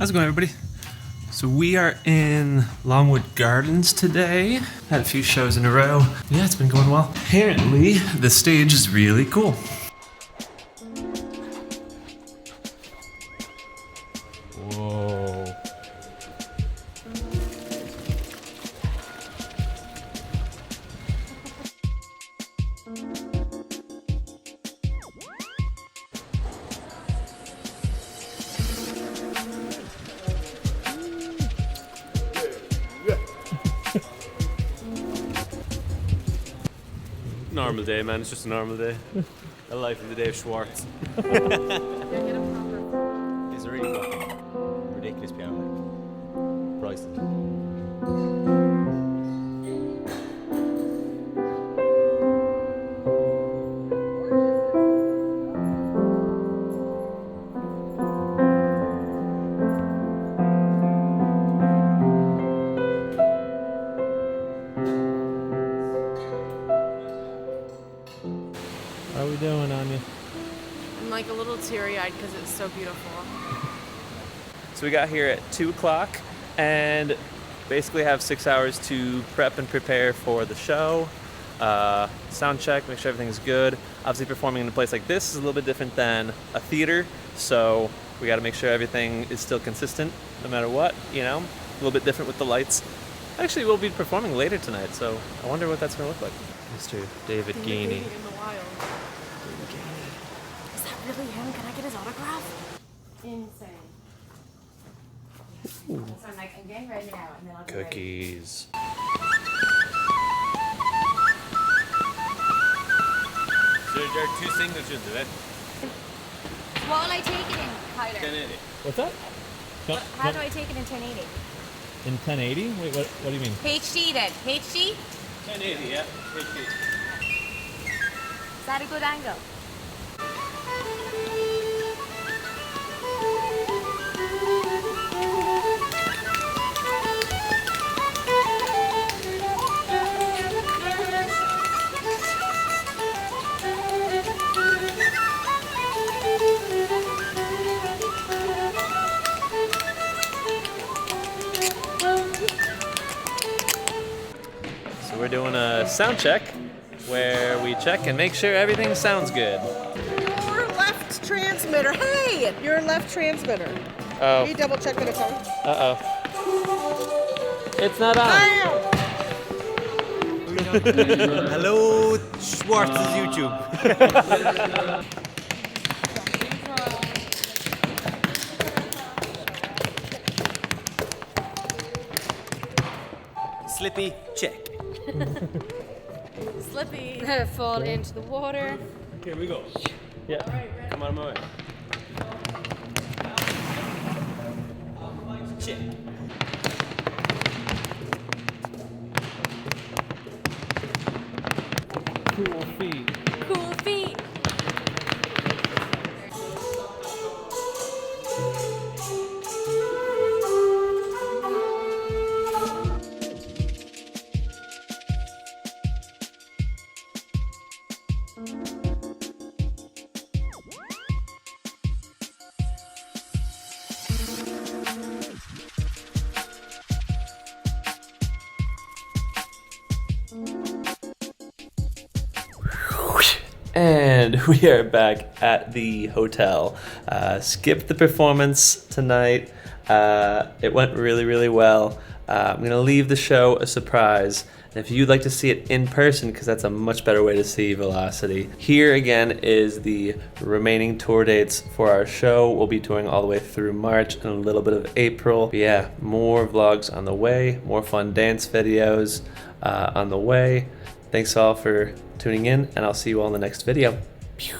How's it going, everybody? So we are in Longwood Gardens today. Had a few shows in a row. Yeah, it's been going well. Apparently, the stage is really cool. Whoa. Normal day, man. It's just a normal day. A life of the day of Schwartz. It's a really fucking ridiculous piano. Priceless. How are we doing, Anya? I'm like a little teary-eyed because it's so beautiful. So we got here at 2 o'clock and basically have 6 hours to prep and prepare for the show. Sound check, make sure everything's good. Obviously performing in a place like this is a little bit different than a theater, so we got to make sure everything is still consistent no matter what, you know? A little bit different with the lights. Actually, we'll be performing later tonight, so I wonder what that's going to look like. Mr. David Gainey. In the wild. Is that really him? Can I get his autograph? Insane. So I'm like, I'm getting ready now, and then I'll be ready. Cookies. So there are two signatures of it. What will I take it in, Tyler? 1080. What's that? No, How do I take it in 1080? in 1080? Wait, what do you mean? HD then. HD? 1080, yeah. HD. Is that a good angle? So we're doing a sound check where we check and make sure everything sounds good. Your left transmitter. Hey! Your left transmitter. Oh. Can you double check that it's on? Uh-oh. It's not on. Hello, Schwartz's YouTube. Slippy, check. Slippy. Fall into the water. Here we go. Yeah. Come on, my way. Check. Cool feet. Cool feet. And we are back at the hotel. Skipped the performance tonight. It went really, really well. I'm going to leave the show a surprise. And if you'd like to see it in person, because that's a much better way to see Velocity, here again is the remaining tour dates for our show. We'll be touring all the way through March and a little bit of April. But yeah, more vlogs on the way, more fun dance videos on the way. Thanks all for tuning in, and I'll see you all in the next video. Pew.